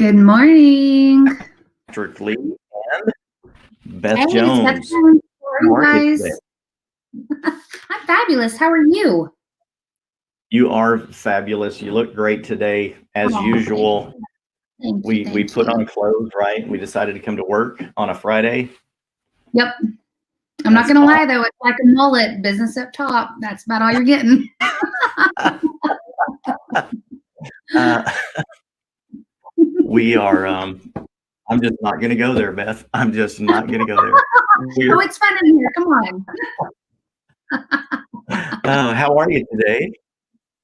Good morning. Patrick Lee and Beth Hey, it's Beth Jones. Jones. How are you Today. guys? I'm fabulous. How are you? You are fabulous. You look great today, as Oh, usual. Thank We you. put on clothes, right? We decided to come to work on a Friday. Yep. I'm not gonna lie though, it's like a mullet, business up top. That's about all you're getting. We are. I'm just not gonna go there, Beth. I'm just not gonna go there. Oh, it's fun in here. Come on. How are you today?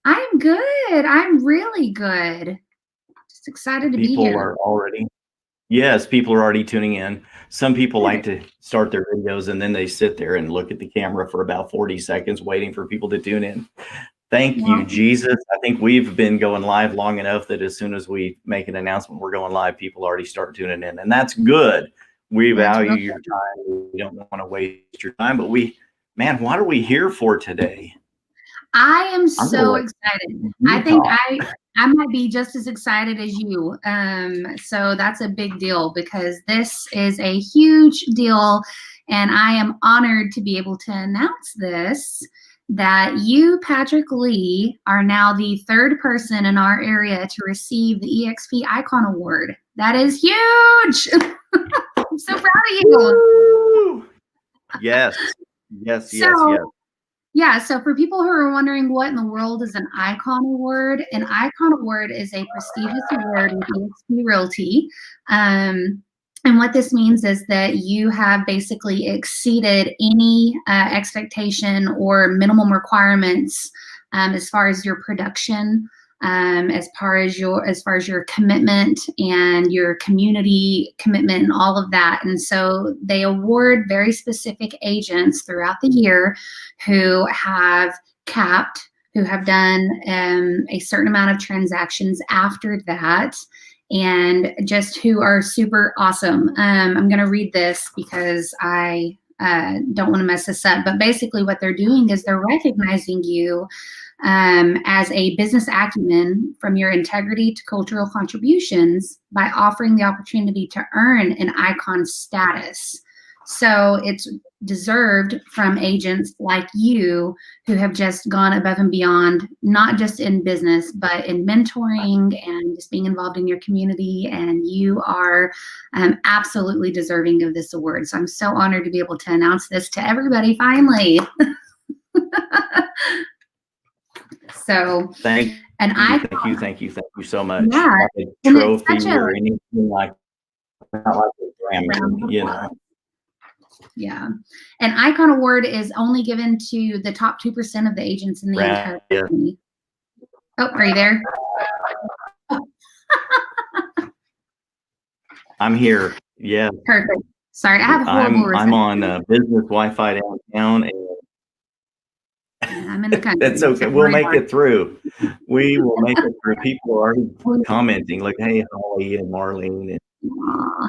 I'm good. I'm really good. Just excited to be here. People are already tuning in. Some people like to start their videos and then they sit there and look at the camera for about 40 seconds waiting for people to tune in. Thank you, Jesus. I think we've been going live long enough that as soon as we make an announcement we're going live, people already start tuning in, and that's good. We value your time. We don't want to waste your time, but man, what are we here for today? I am so excited. I think I might be just as excited as you. So that's a big deal because this is a huge deal, and I am honored to be able to announce this, that you, Patrick Lee, are now the third person in our area to receive the EXP Icon Award. That is huge. I'm so proud of you. Yes. Yeah, so for people who are wondering what in the world is an Icon Award, an Icon Award is a prestigious award with EXP Realty. And what this means is that you have basically exceeded any expectation or minimum requirements as far as your production, as far as your commitment and your community commitment and all of that. And so they award very specific agents throughout the year who have who have done a certain amount of transactions after that, and just who are super awesome. I'm going to read this because I don't want to mess this up, but basically what they're doing is they're recognizing you as a business acumen from your integrity to cultural contributions by offering the opportunity to earn an icon status. So it's deserved from agents like you who have just gone above and beyond, not just in business, but in mentoring and just being involved in your community. And you are absolutely deserving of this award. So I'm so honored to be able to announce this to everybody finally. So thank you so much. Yeah, like a trophy or anything like that, not like a Grammy, you know. Yeah, an Icon Award is only given to the top 2% of the agents in the entire company. Oh, are you there? I'm here. Yeah. Perfect. Sorry, I have horrible I'm on business Wi-Fi downtown, and I'm in the country. That's okay. We'll make it through. We will make it through. People are already commenting, like, "Hey, Holly and Marlene." And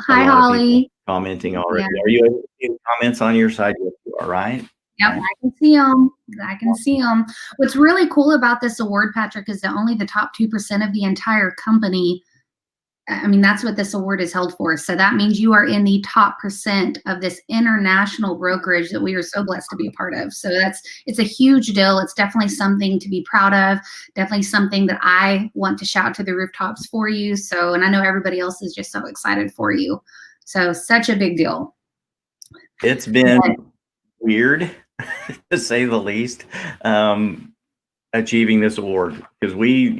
hi, Holly. Commenting already. Yeah. Are you able to see comments on your side? Yes, you are, right? Yep, I can see them. I can see them. What's really cool about this award, Patrick, is that only the top 2% of the entire company. I mean, that's what this award is held for. So that means you are in the top % of this international brokerage that we are so blessed to be a part of. So it's a huge deal. It's definitely something to be proud of. Definitely something that I want to shout to the rooftops for you. So, and I know everybody else is just so excited for you. So such a big deal. It's been weird, to say the least. Achieving this award, because we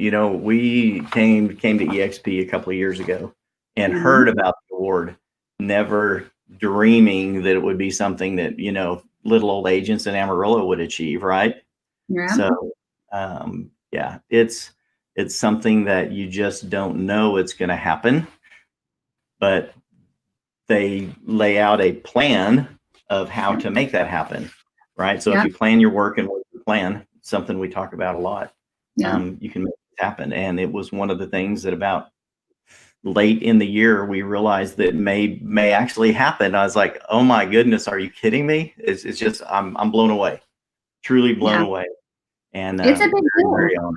came to EXP a couple of years ago and heard about the award, never dreaming that it would be something that little old agents in Amarillo would achieve, right? Yeah. So yeah, it's something that you just don't know it's going to happen, but they lay out a plan of how to make that happen, right? So if you plan your work and work your plan, something we talk about a lot, you can make it happen. And it was one of the things that about late in the year we realized that may actually happen. I was like, oh my goodness, are you kidding me? It's just I'm blown away, truly blown away. And it's a big deal. very honored.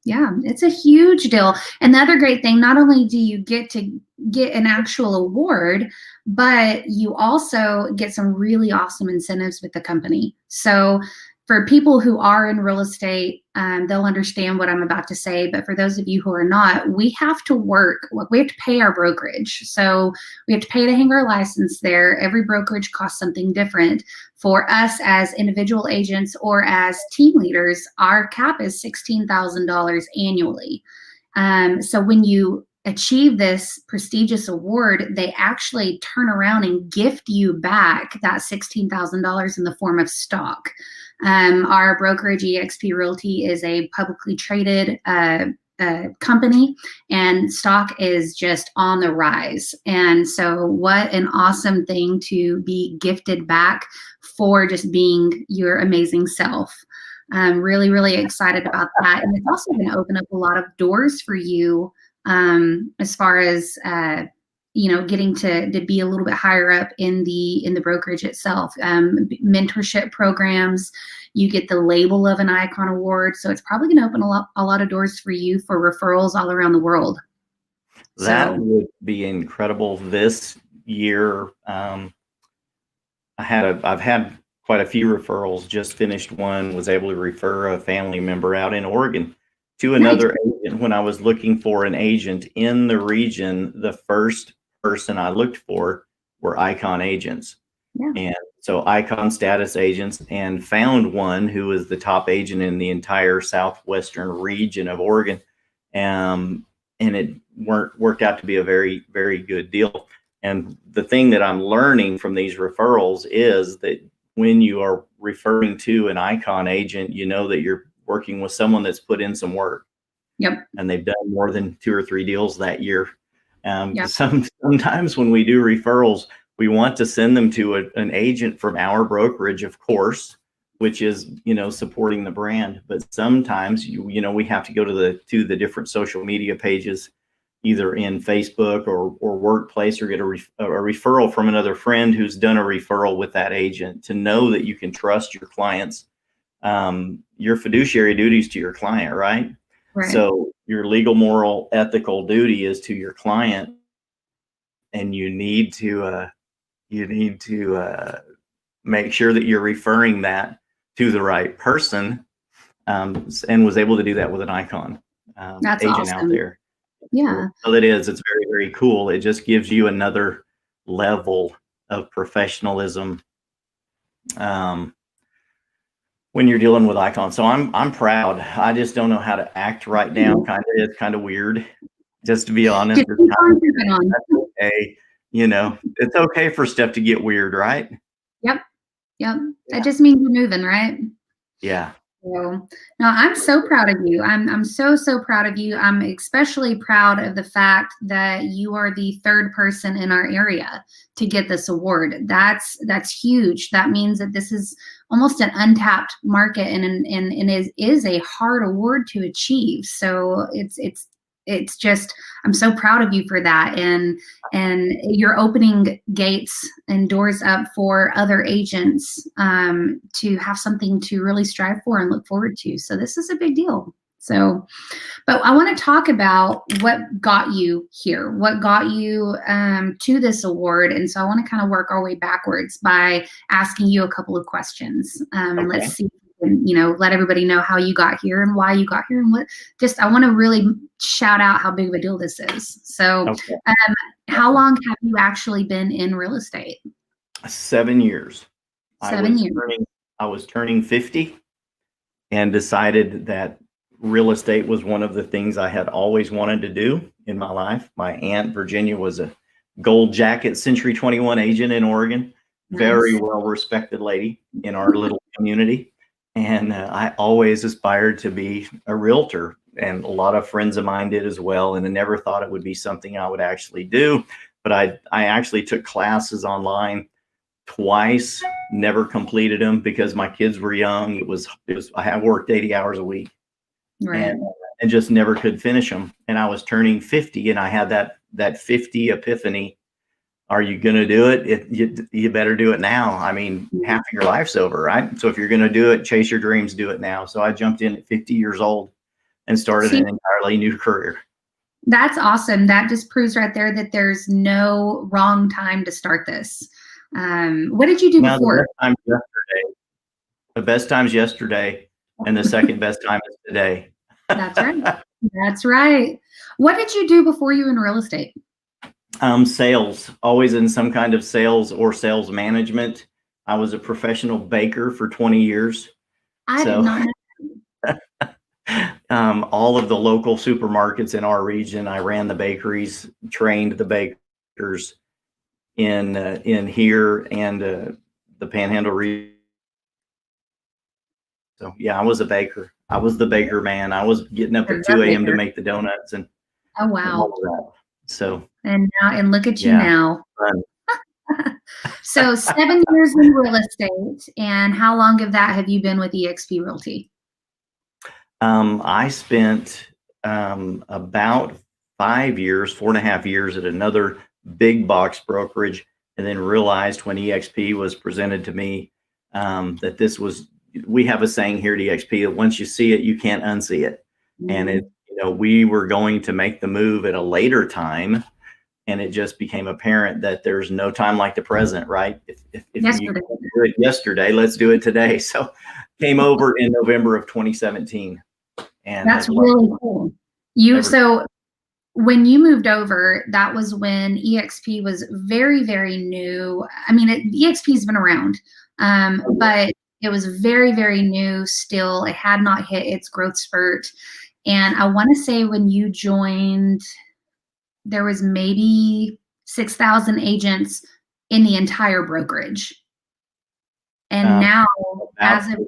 Yeah, it's a huge deal. And the other great thing, not only do you get to get an actual award, but you also get some really awesome incentives with the company. So for people who are in real estate, they'll understand what I'm about to say. But for those of you who are not, we have to work. We have to pay our brokerage. So we have to pay to hang our license there. Every brokerage costs something different. For us as individual agents or as team leaders, our cap is $16,000 annually. So when you achieve this prestigious award, they actually turn around and gift you back that $16,000 in the form of stock. Our brokerage, EXP Realty, is a publicly traded company, and stock is just on the rise. And so what an awesome thing to be gifted back for just being your amazing self. I'm really, really excited about that. And it's also going to open up a lot of doors for you as far as getting to be a little bit higher up in the brokerage itself. Mentorship programs, you get the label of an Icon Award, so it's probably going to open a lot of doors for you for referrals all around the world. That would be incredible. This year, I've had quite a few referrals. Just finished one, was able to refer a family member out in Oregon to another agent. When I was looking for an agent in the region, the first person I looked for were Icon agents. Yeah. And so Icon status agents, and found one who was the top agent in the entire southwestern region of Oregon. And it worked out to be a very, very good deal. And the thing that I'm learning from these referrals is that when you are referring to an Icon agent, you know that you're working with someone that's put in some work. Yep. And they've done more than 2 or 3 deals that year. Sometimes when we do referrals, we want to send them to an agent from our brokerage, of course, which is, supporting the brand. But sometimes, we have to go to the different social media pages, either in Facebook or Workplace, or get a referral from another friend who's done a referral with that agent, to know that you can trust your clients. Your fiduciary duties to your client, right? So your legal, moral, ethical duty is to your client, and you need to make sure that you're referring that to the right person, and was able to do that with an Icon That's agent awesome out there. Yeah. So it's very, very cool. It just gives you another level of professionalism when you're dealing with Icon. So I'm proud. I just don't know how to act right now. It's kind of weird, just to be honest. That's okay. It's okay for stuff to get weird, right? Yep. That just means you're moving, right? Yeah. So, no, I'm so proud of you. I'm so proud of you. I'm especially proud of the fact that you are the third person in our area to get this award. That's huge. That means that this is almost an untapped market, and is a hard award to achieve. So it's just, I'm so proud of you for that, and you're opening gates and doors up for other agents to have something to really strive for and look forward to. So this is a big deal. So, but I want to talk about what got you here, what got you to this award. And so I want to kind of work our way backwards by asking you a couple of questions. And let's see, let everybody know how you got here and why you got here, and I want to really shout out how big of a deal this is. So how long have you actually been in real estate? 7 years. 7 years. I was turning 50 and decided that real estate was one of the things I had always wanted to do in my life. My Aunt Virginia was a gold jacket Century 21 agent in Oregon. Nice. Very well respected lady in our little community. And I always aspired to be a realtor, and a lot of friends of mine did as well. And I never thought it would be something I would actually do. But I actually took classes online twice, never completed them because my kids were young. I had worked 80 hours a week, and just never could finish them. And I was turning 50, and I had that 50 epiphany. Are you going to do it? You better do it now. I mean, half of your life's over, right? So if you're going to do it, chase your dreams, do it now. So I jumped in at 50 years old and started See, an entirely new career. that's awesome. That just proves right there that there's no wrong time to start this. What did you do Now, before? the best time's yesterday, and the second best time is today. That's right. That's right. What did you do before you were in real estate? Sales, always in some kind of sales or sales management. I was a professional baker for 20 years. I did not know. All of the local supermarkets in our region, I ran the bakeries, trained the bakers in here and the Panhandle region. So yeah, I was a baker. I was the baker man. I was getting up at 2 a.m. to make the donuts and Oh, all wow. of that. So And look at you yeah, now. fun. So 7 years in real estate, and how long of that have you been with EXP Realty? I spent about 5 years, 4.5 years at another big box brokerage, and then realized when EXP was presented to me that this was, we have a saying here at EXP that once you see it, you can't unsee it. And it, we were going to make the move at a later time, and it just became apparent that there's no time like the present, right? If you Yesterday. do it yesterday, let's do it today. So came over in November of 2017. And That's really cool. So when you moved over, that was when EXP was very, very new. I mean, EXP's been around, but it was very, very new still. It had not hit its growth spurt. And I want to say when you joined, there was maybe 6,000 agents in the entire brokerage. And now, as of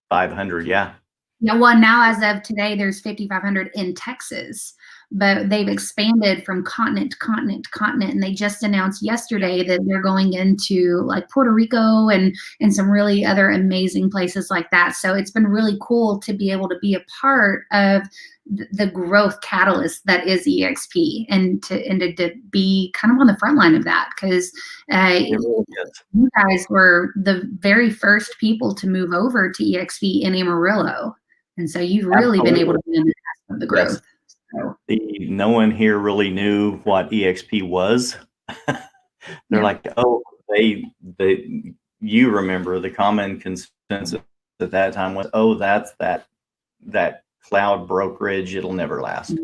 500, yeah. Yeah, well, now as of today, there's 5,500 in Texas, but they've expanded from continent to continent to continent, and they just announced yesterday that they're going into like Puerto Rico and some really other amazing places like that. So it's been really cool to be able to be a part of the growth catalyst that is EXP, and to be kind of on the front line of that, because you guys were the very first people to move over to EXP in Amarillo. And so you've really been able to be on the cusp of the growth. Yes. No one here really knew what EXP was. They're like, oh, you remember the common consensus at that time was, oh, that's that cloud brokerage. It'll never last.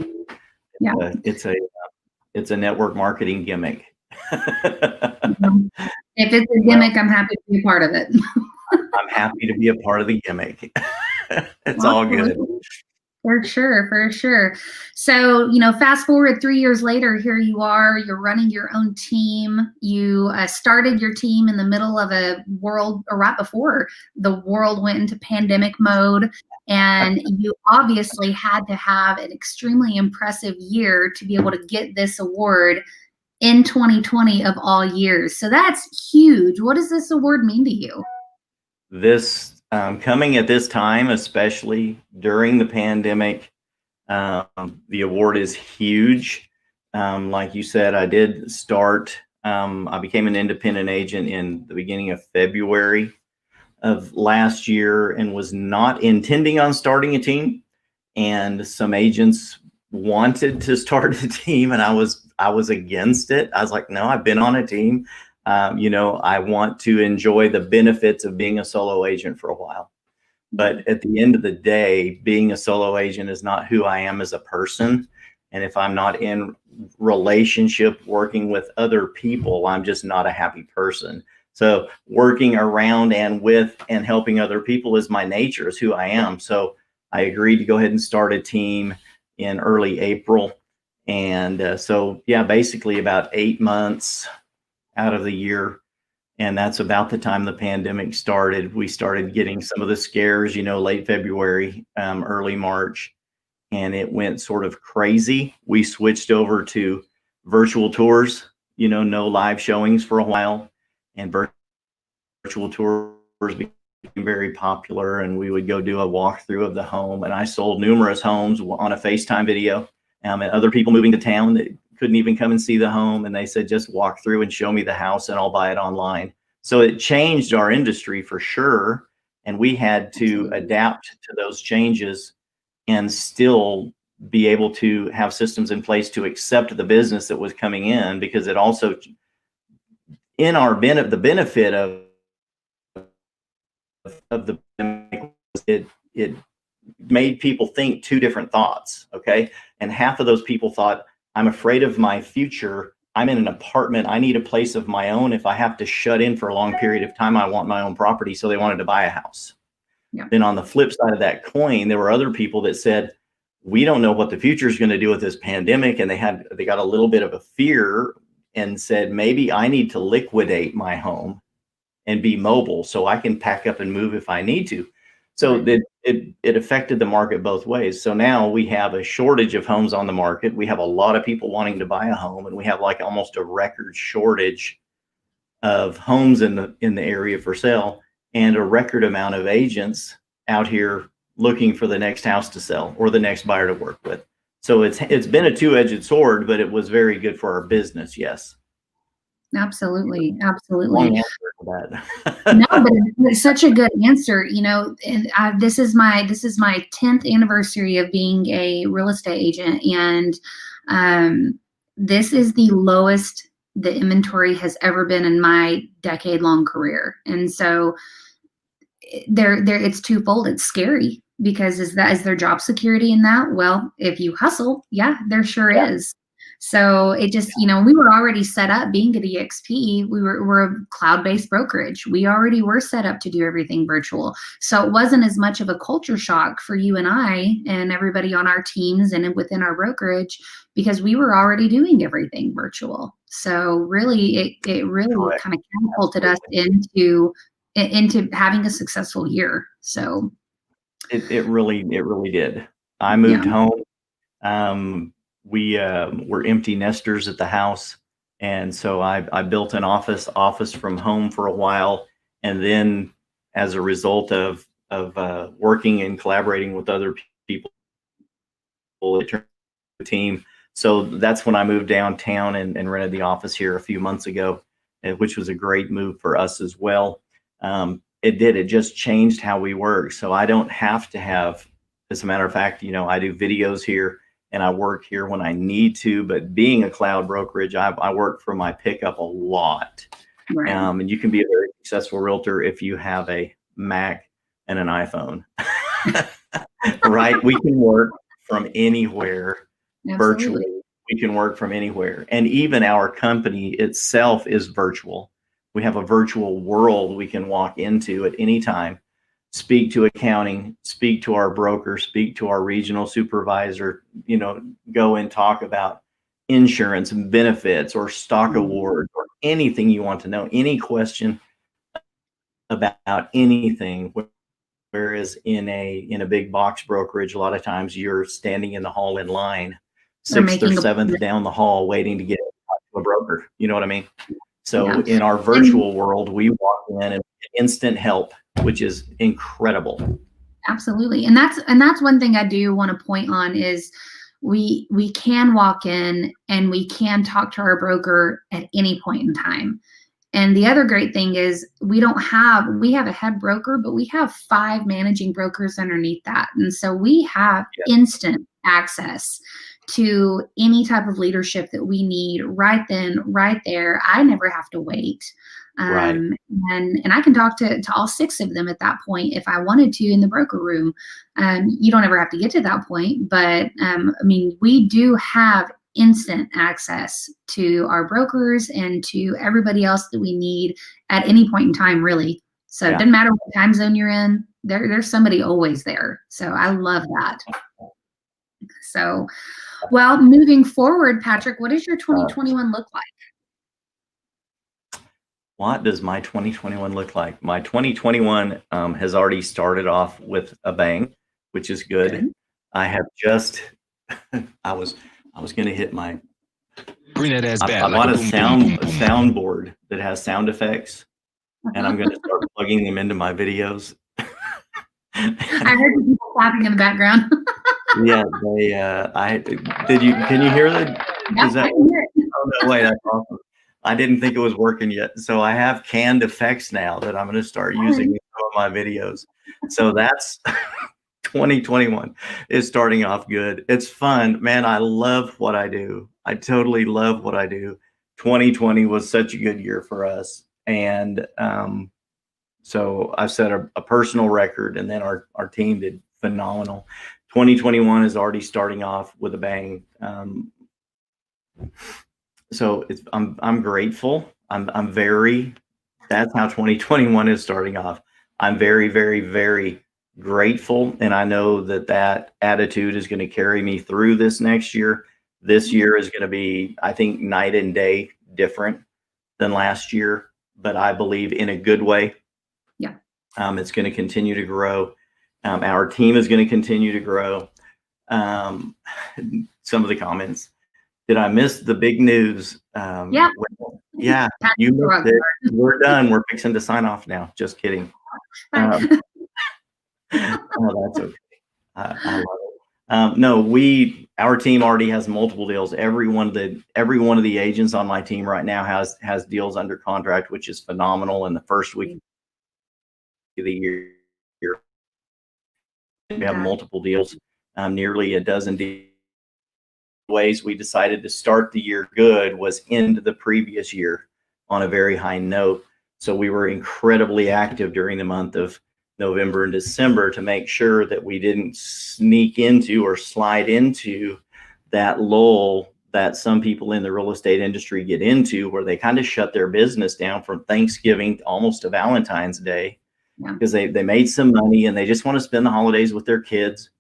Yeah. It's a network marketing gimmick. If it's a gimmick, I'm happy to be a part of it. I'm happy to be a part of the gimmick. It's all good. For sure, for sure. So, fast forward 3 years later, here you are, you're running your own team. You started your team in the middle of a world, or right before the world went into pandemic mode. And you obviously had to have an extremely impressive year to be able to get this award in 2020 of all years. So that's huge. What does this award mean to you? This coming at this time, especially during the pandemic, the award is huge. Like you said, I did start, I became an independent agent in the beginning of February of last year and was not intending on starting a team. And some agents wanted to start a team, and I was against it. I was like, no, I've been on a team. I want to enjoy the benefits of being a solo agent for a while. But at the end of the day, being a solo agent is not who I am as a person. And if I'm not in relationship working with other people, I'm just not a happy person. So working around and with and helping other people is my nature, is who I am. So I agreed to go ahead and start a team in early April. And so, yeah, basically about 8 months out of the year. And that's about the time the pandemic started. We started getting some of the scares, late February, early March, and it went sort of crazy. We switched over to virtual tours, no live showings for a while, and virtual tours became very popular, and we would go do a walkthrough of the home. And I sold numerous homes on a FaceTime video, and other people moving to town that couldn't even come and see the home, and they said, just walk through and show me the house and I'll buy it online. So it changed our industry for sure, and we had to adapt to those changes and still be able to have systems in place to accept the business that was coming in, because it also, in our the benefit of the pandemic, it made people think two different thoughts. Okay. And half of those people thought, I'm afraid of my future. I'm in an apartment. I need a place of my own. If I have to shut in for a long period of time, I want my own property. So they wanted to buy a house. Yeah. Then on the flip side of that coin, there were other people that said, we don't know what the future is going to do with this pandemic. And they got a little bit of a fear and said, maybe I need to liquidate my home and be mobile so I can pack up and move if I need to. So it affected the market both ways. So now we have a shortage of homes on the market. We have a lot of people wanting to buy a home, and we have like almost a record shortage of homes in the area for sale, and a record amount of agents out here looking for the next house to sell or the next buyer to work with. So it's been a two-edged sword, but it was very good for our business. Yes. Absolutely. Absolutely. Long answer for that. No, but it's such a good answer, you know, and this is my 10th anniversary of being a real estate agent. And this is the lowest the inventory has ever been in my decade-long career. And so it's twofold. It's scary because is there job security in that? Well, if you hustle, yeah, there sure is. So it just, you know, we were already set up being at EXP. We're a cloud-based brokerage. We already were set up to do everything virtual. So it wasn't as much of a culture shock for you and I and everybody on our teams and within our brokerage, because we were already doing everything virtual. So really, it really kind of catapulted us into having a successful year. So it really did. I moved home. We were empty nesters at the house. And so I built an office from home for a while. And then as a result of working and collaborating with other people, it turned into a team. So that's when I moved downtown and rented the office here a few months ago, which was a great move for us as well. It just changed how we work. So I don't have to have, as a matter of fact, you know, I do videos here and I work here when I need to, but being a cloud brokerage, I work from my pickup a lot. Right. And you can be a very successful realtor if you have a Mac and an iPhone, right? We can work from anywhere. Absolutely. Virtually. We can work from anywhere. And even our company itself is virtual. We have a virtual world we can walk into at any time, speak to accounting, speak to our broker, speak to our regional supervisor, you know, go and talk about insurance and benefits or stock awards or anything you want to know, any question about anything. Whereas in a big box brokerage, a lot of times you're standing in the hall in line, sixth or seventh down the hall, waiting to get to a broker. You know what I mean? So in our virtual world, we walk in and instant help, which is incredible. Absolutely. And that's one thing I do want to point on is we can walk in and we can talk to our broker at any point in time. And the other great thing is we have a head broker, but we have 5 managing brokers underneath that. And so we have instant access to any type of leadership that we need right then, right there. I never have to wait. And I can talk to all 6 of them at that point if I wanted to in the broker room. You don't ever have to get to that point, but I mean, we do have instant access to our brokers and to everybody else that we need at any point in time, really. So it doesn't matter what time zone you're in, there's somebody always there. So I love that. So, well, moving forward, Patrick, what does your 2021 look like? What does my 2021 look like? My 2021 has already started off with a bang, which is good. I have just, I was going to hit my, bring that ass back. I bought a soundboard that has sound effects, and I'm going to start plugging them into my videos. I heard the people clapping in the background. Yeah, can you hear that? Yeah, Is that, I can hear it. Oh, no, wait, that's awesome. I didn't think it was working yet. So I have canned effects now that I'm going to start using in some of my videos. So that's 2021 is starting off good. It's fun, man. I love what I do. I totally love what I do. 2020 was such a good year for us. And so I've set a personal record, and then our team did phenomenal. 2021 is already starting off with a bang. So I'm grateful. I'm very, that's how 2021 is starting off. I'm very, very, very grateful. And I know that that attitude is going to carry me through this next year. This year is going to be, I think, night and day different than last year, but I believe in a good way. Yeah. It's going to continue to grow. Our team is going to continue to grow. Some of the comments. Did I miss the big news? Yeah. Yeah, you missed it. We're done. We're fixing to sign off now. Just kidding. Oh, that's okay. I love it. No, our team already has multiple deals. Every one of the agents on my team right now has deals under contract, which is phenomenal. In the first week of the year, we have multiple deals, nearly a dozen deals. Ways we decided to start the year good was end the previous year on a very high note. So we were incredibly active during the month of November and December to make sure that we didn't sneak into or slide into that lull that some people in the real estate industry get into, where they kind of shut their business down from Thanksgiving almost to Valentine's Day, because they made some money and they just want to spend the holidays with their kids.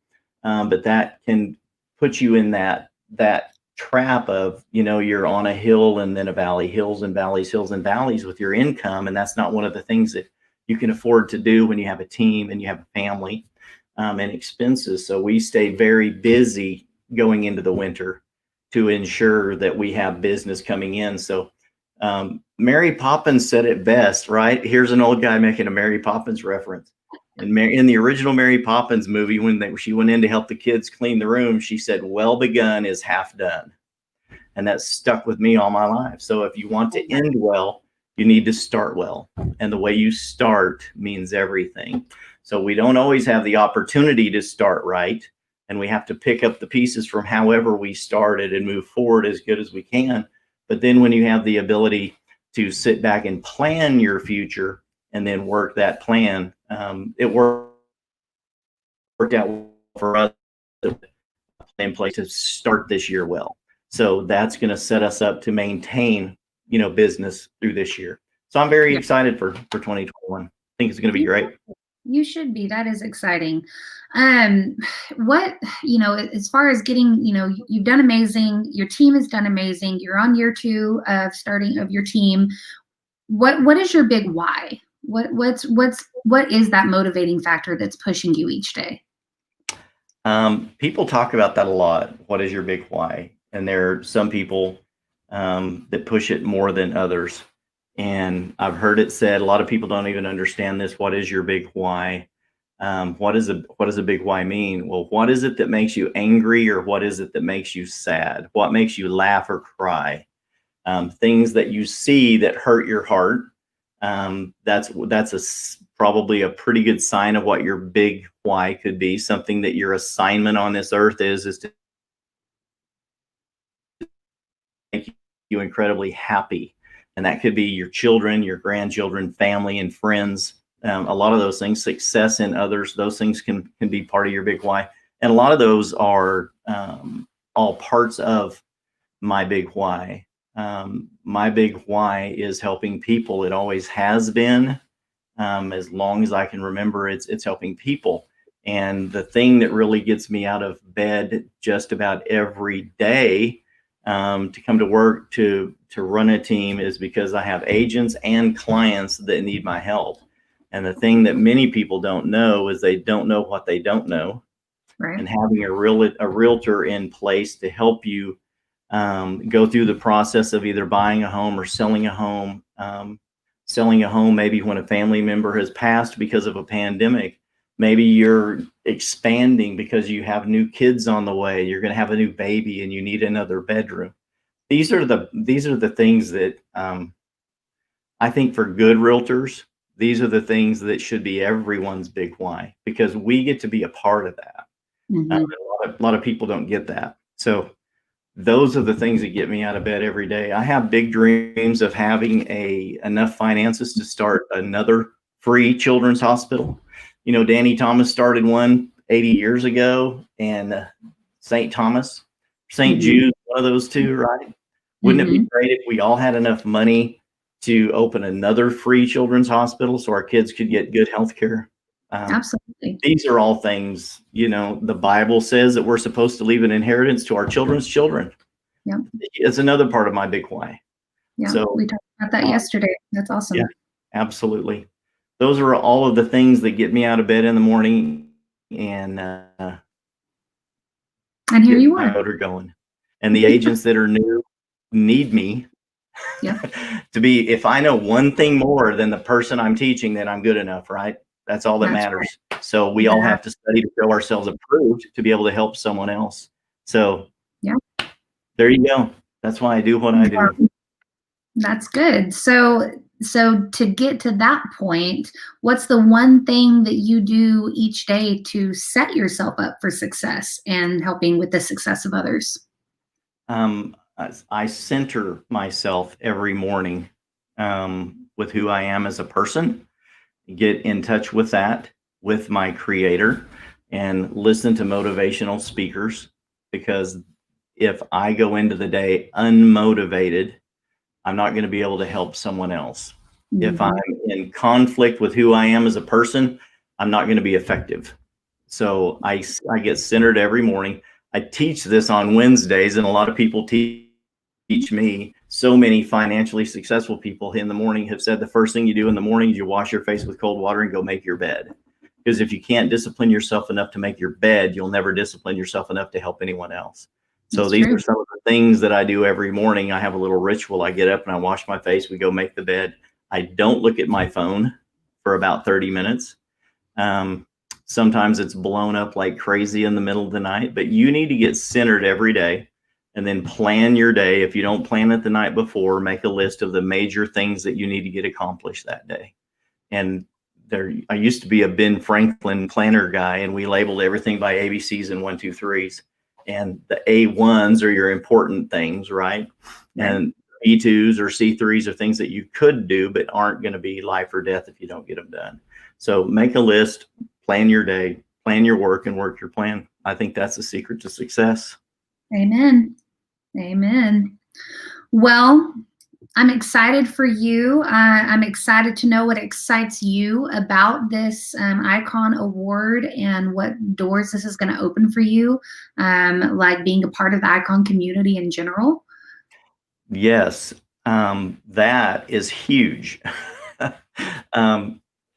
But that can put you in that trap of, you're on a hill and then a valley, hills and valleys with your income. And that's not one of the things that you can afford to do when you have a team and you have a family, and expenses. So we stay very busy going into the winter to ensure that we have business coming in. So Mary Poppins said it best, right? Here's an old guy making a Mary Poppins reference. In the original Mary Poppins movie, when she went in to help the kids clean the room, she said, "Well begun is half done." And that stuck with me all my life. So if you want to end well, you need to start well. And the way you start means everything. So we don't always have the opportunity to start right. And we have to pick up the pieces from however we started and move forward as good as we can. But then when you have the ability to sit back and plan your future and then work that plan, it worked out for us in place to start this year well. So that's going to set us up to maintain, business through this year. So I'm very excited for 2021. I think it's going to be great. You should be. That is exciting. What, as far as getting, you've done amazing. Your team has done amazing. You're on year 2 of starting of your team. What is your big why? What is that motivating factor that's pushing you each day? People talk about that a lot. What is your big why? And there are some people that push it more than others. And I've heard it said, a lot of people don't even understand this. What is your big why? What does a big why mean? Well, what is it that makes you angry, or what is it that makes you sad? What makes you laugh or cry? Things that you see that hurt your heart. That's probably a pretty good sign of what your big why could be. Something that your assignment on this earth is to make you incredibly happy. And that could be your children, your grandchildren, family, and friends. A lot of those things, success in others, those things can be part of your big why. And a lot of those are all parts of my big why. My big why is helping people. It always has been. As long as I can remember, it's helping people. And the thing that really gets me out of bed just about every day to come to work to run a team is because I have agents and clients that need my help. And the thing that many people don't know is they don't know what they don't know. Right. And having a realtor in place to help you go through the process of either buying a home or selling a home. Selling a home maybe when a family member has passed because of a pandemic. Maybe you're expanding because you have new kids on the way. You're going to have a new baby and you need another bedroom. These are the things that I think for good realtors, These are the things that should be everyone's big why, because we get to be a part of that. Mhm. A lot of people don't get that. So those are the things that get me out of bed every day. I have big dreams of having enough finances to start another free children's hospital. You know, Danny Thomas started one 80 years ago, and St. Thomas, St. Mhm. Jude, one of those two, right? Wouldn't it be Mhm. great if we all had enough money to open another free children's hospital so our kids could get good health care? Absolutely. These are all things, you know, the Bible says that we're supposed to leave an inheritance to our children's children. Yep. It's another part of my big why. Yeah. So, We talked about that uh, yesterday. That's yeah, awesome. absolutely. Those are all of the things that get me out of bed in the morning and And here get you my are. motor going. And the agents that are new need me Yeah. to be, if I know one thing more than the person I'm teaching, then I'm good enough, right? That's all that That's matters. So we all right. have to study to show ourselves approved to be able to help someone else. So Yeah. there you go. That's why I do what I do. That's good. So to get to that point, what's the one thing that you do each day to set yourself up for success and helping with the success of others? I center myself every morning with who I am as a person, get in touch with that, with my creator, and listen to motivational speakers. Because if I go into the day unmotivated, I'm not going to be able to help someone else. If I'm Mhm. in conflict with who I am as a person, I'm not going to be effective. So I get centered every morning. I teach this on Wednesdays, and a lot of people teach me. So many financially successful people in the morning have said the first thing you do in the morning is you wash your face with cold water and go make your bed. Because if you can't discipline yourself enough to make your bed, you'll never discipline yourself enough to help anyone else. So That's these are true. some of the things that I do every morning. I have a little ritual. I get up and I wash my face. We go make the bed. I don't look at my phone for about 30 minutes. Um, Sometimes it's blown up like crazy in the middle of the night, but you need to get centered every day and then plan your day. If you don't plan it the night before, make a list of the major things that you need to get accomplished that day. And I used to be a Ben Franklin planner guy, and we labeled everything by ABCs and 1, 2, 3s. And the A1s are your important things, right? Right. And B2s or C3s are things that you could do, but aren't going to be life or death if you don't get them done. So make a list, plan your day, plan your work, and work your plan. I think that's the secret to success. Amen. Amen. Well, I'm excited for you. I'm excited to know what excites you about this Icon Award and what doors this is going to open for you, like being a part of the Icon community in general. Yes, that is huge.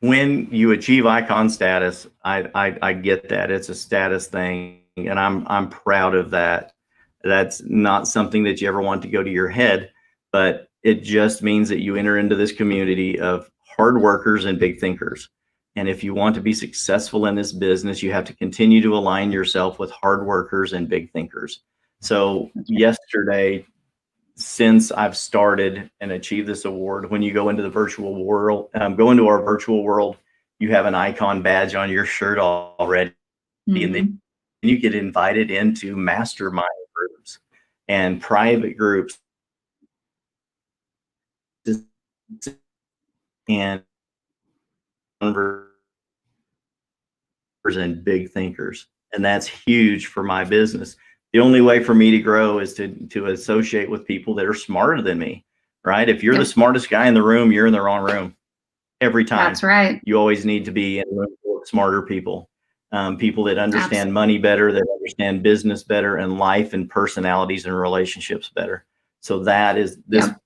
When you achieve icon status, I get that it's a status thing, and I'm proud of that. That's not something that you ever want to go to your head, but it just means that you enter into this community of hard workers and big thinkers. And if you want to be successful in this business, you have to continue to align yourself with hard workers and big thinkers. So yesterday, since I've started and achieved this award, when you go into the virtual world, go into our virtual world, you have an icon badge on your shirt already. And then Mhm. you get invited into mastermind groups and private groups and and big thinkers. And that's huge for my business. The only way for me to grow is to associate with people that are smarter than me, right? If you're the Yep. smartest guy in the room, you're in the wrong room every time. That's right. You always need to be in a room full of smarter people, people that understand Absolutely. money better, that understand business better, and life and personalities and relationships better. So that is this. Yep.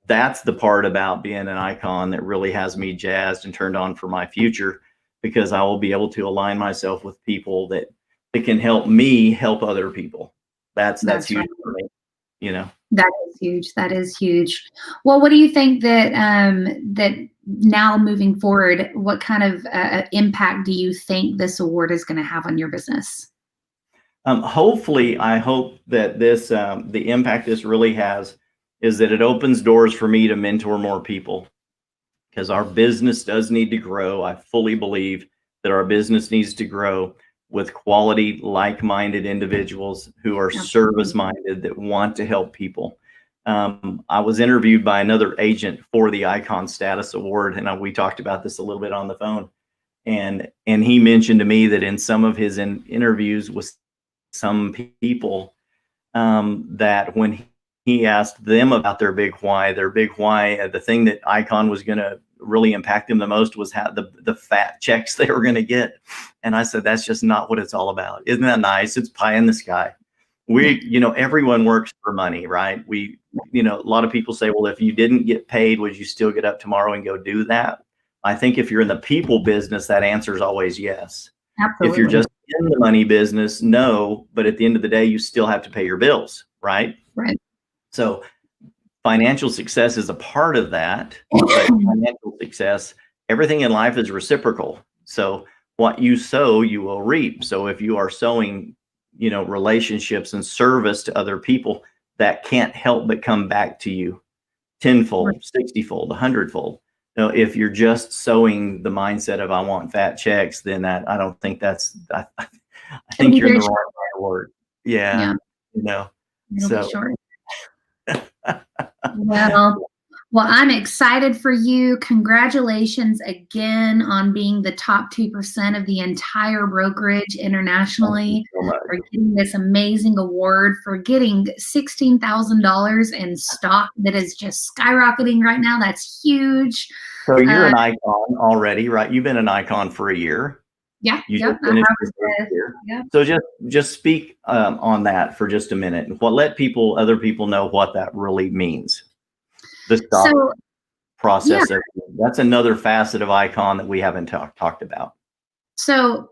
That's the part about being an icon that really has me jazzed and turned on for my future, because I will be able to align myself with people that can help me help other people. That's That's right. huge for me, you know. That is huge. That is huge. Well, what do you think that that now moving forward, what kind of impact do you think this award is going to have on your business? Hopefully, I hope that this the impact this really has is that it opens doors for me to mentor more people. because our business does need to grow. I fully believe that our business needs to grow with quality, like-minded individuals who are service-minded, that want to help people. I was interviewed by another agent for the Icon Status Award, and we talked about this a little bit on the phone. And he mentioned to me that in some of his interviews with some people, that when he asked them about their big why, the thing that Icon was going to really impact them the most was how the fat checks they were going to get. And I said, that's just not what it's all about. Isn't that nice? It's pie in the sky. Everyone works for money, right? A lot of people say, well, if you didn't get paid, would you still get up tomorrow and go do that? I think if you're in the people business, that answer is always yes. Absolutely. If you're just in the money business, no, but at the end of the day, you still have to pay your bills, right? Right. So financial success is a part of that, but financial success, everything in life is reciprocal. So what you sow, you will reap. So if you are sowing, relationships and service to other people, that can't help but come back to you tenfold, 60-fold, 100-fold. If you're just sowing the mindset of I want fat checks, then I don't think that's, I think you're in the wrong word. Yeah. So. Sure. Well, I'm excited for you. Congratulations again on being the top 2% of the entire brokerage internationally, for getting this amazing award, for getting $16,000 in stock that is just skyrocketing right now. That's huge. So you're an icon already, right? You've been an icon for a year. Yeah. Just finished your first year. Yeah. So just speak on that for just a minute. Let other people know what that really means. The stock process. Yeah. That's another facet of Icon that we haven't talked about. So,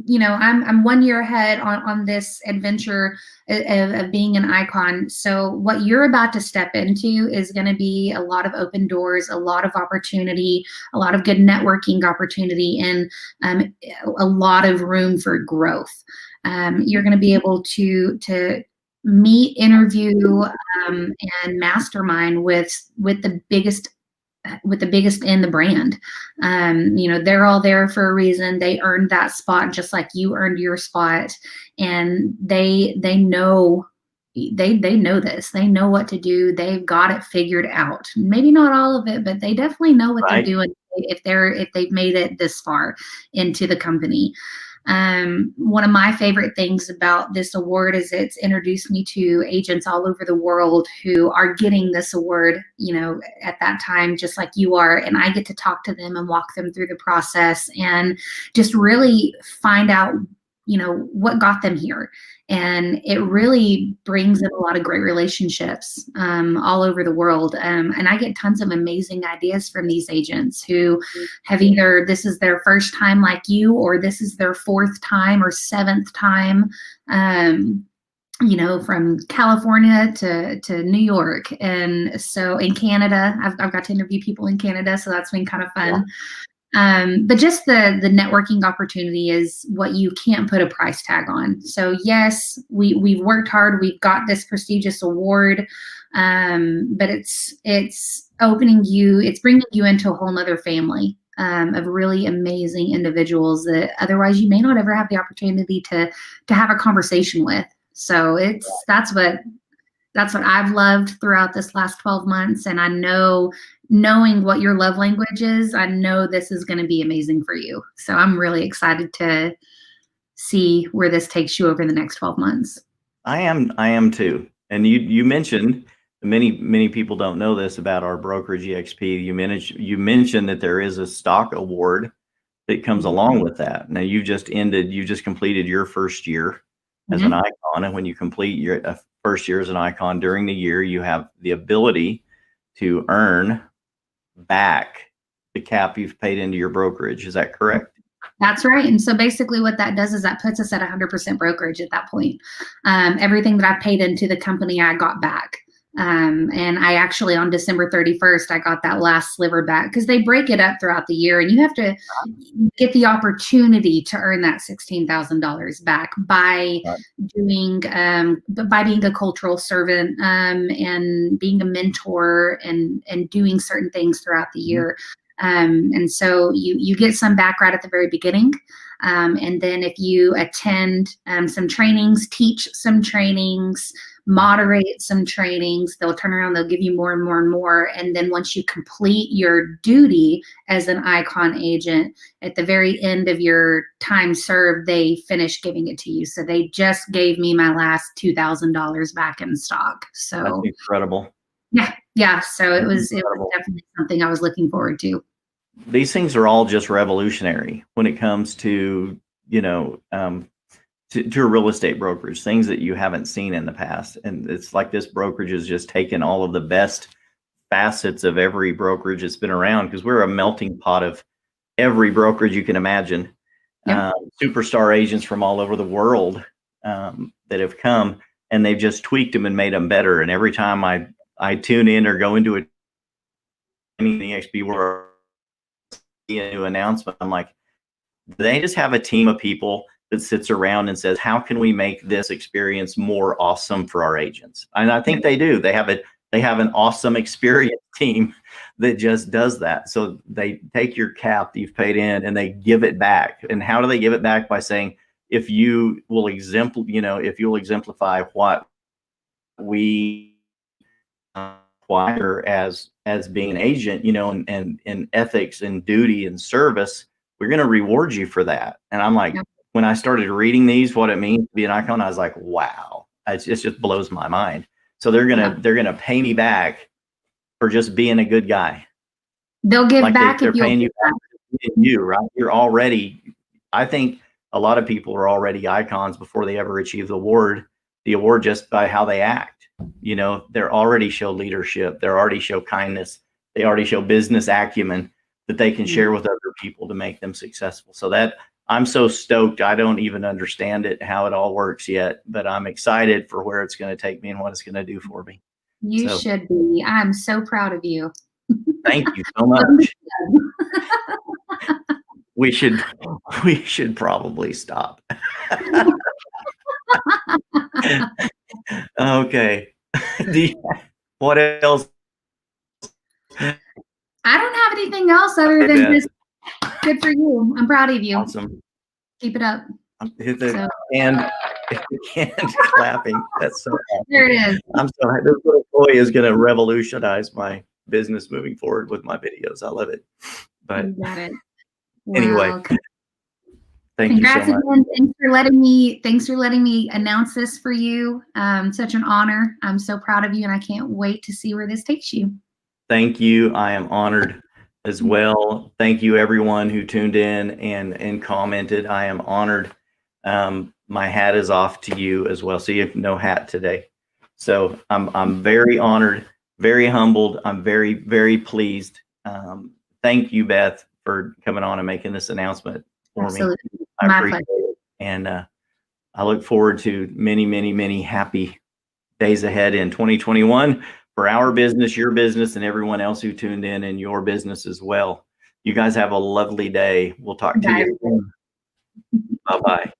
I'm 1 year ahead on this adventure of being an icon. So what you're about to step into is going to be a lot of open doors, a lot of opportunity, a lot of good networking opportunity, and a lot of room for growth. You're going to be able to meet, interview, and mastermind with the biggest in the brand. They're all there for a reason. They earned that spot just like you earned your spot, and they know this. They know what to do. They've got it figured out. Maybe not all of it, but they definitely know what they're doing if they've made it this far into the company. One of my favorite things about this award is it's introduced me to agents all over the world who are getting this award, at that time, just like you are. And I get to talk to them and walk them through the process and just really find out, what got them here. And it really brings in a lot of great relationships all over the world. And I get tons of amazing ideas from these agents who have either this is their first time like you, or this is their 4th time or 7th time, from California to New York. And so in Canada, I've got to interview people in Canada. So that's been kind of fun. Yeah. But just the networking opportunity is what you can't put a price tag on. So yes, we've worked hard. We've got this prestigious award, but it's bringing you into a whole nother family of really amazing individuals that otherwise you may not ever have the opportunity to have a conversation with. So that's what I've loved throughout this last 12 months. And I know, knowing what your love language is, I know this is going to be amazing for you. So I'm really excited to see where this takes you over the next 12 months. I am too. And you mentioned, many people don't know this about our brokerage EXP. You mentioned that there is a stock award that comes along with that. Now you just completed your first year as an icon. And when you complete your first year as an icon, during the year, you have the ability to earn back the cap you've paid into your brokerage. Is that correct? That's right. And so basically what that does is that puts us at 100% brokerage at that point. Everything that I paid into the company, I got back. And I actually, on December 31st, I got that last sliver back, because they break it up throughout the year, and you have to get the opportunity to earn that $16,000 back by being a cultural servant, and being a mentor and doing certain things throughout the year. And so you get some background at the very beginning. And then if you attend some trainings, teach some trainings, moderate some trainings, they'll turn around, they'll give you more and more and more. And then once you complete your duty as an Icon agent, at the very end of your time served, they finish giving it to you. So they just gave me my last $2,000 back in stock. So That's incredible. Yeah. So it was Incredible. definitely something I was looking forward to. These things are all just revolutionary when it comes to, to a real estate brokerage, things that you haven't seen in the past. And it's like this brokerage has just taken all of the best facets of every brokerage that's been around, because we're a melting pot of every brokerage you can imagine. Yep. Superstar agents from all over the world that have come, and they've just tweaked them and made them better. And every time I tune in or go into a EXP world, a new announcement, I'm like, they just have a team of people that sits around and says, how can we make this experience more awesome for our agents? And I think they do. They have an awesome experience team that just does that. So they take your cap that you've paid in and they give it back. And how do they give it back? By saying, if you will exemplify what we require as being an agent, and ethics and duty and service, we're going to reward you for that. And I'm like, when I started reading these, what it means to be an icon, I was like, wow, it just blows my mind. So they're gonna pay me back for just being a good guy. They'll give back they're if paying you back for being you, right? You're already. I think a lot of people are already icons before they ever achieve the award just by how they act. They're already show leadership. They already show kindness. They already show business acumen that they can share with other people to make them successful. So that I'm so stoked. I don't even understand it, how it all works yet, but I'm excited for where it's going to take me and what it's going to do for me. You should be. I'm so proud of you. Thank you so much. We should probably stop. Okay. What else? I don't have anything else other than this. Good for you. I'm proud of you. Awesome. Keep it up. Hit the hand clapping. That's so awesome. There it is. I'm so happy. This little toy is going to revolutionize my business moving forward with my videos. I love it. But you got it. Anyway, wow. Thank you so much. Again. Thanks for letting me announce this for you. Such an honor. I'm so proud of you, and I can't wait to see where this takes you. Thank you. I am honored as well. Thank you, everyone who tuned in and commented. I am honored. My hat is off to you as well. So you have no hat today. So I'm very honored, very humbled. I'm very, very pleased. Thank you, Beth, for coming on and making this announcement for Absolutely. me. I appreciate it. And I look forward to many, many, many happy days ahead in 2021 for our business, your business, and everyone else who tuned in and your business as well. You guys have a lovely day. We'll talk to you soon. Bye-bye.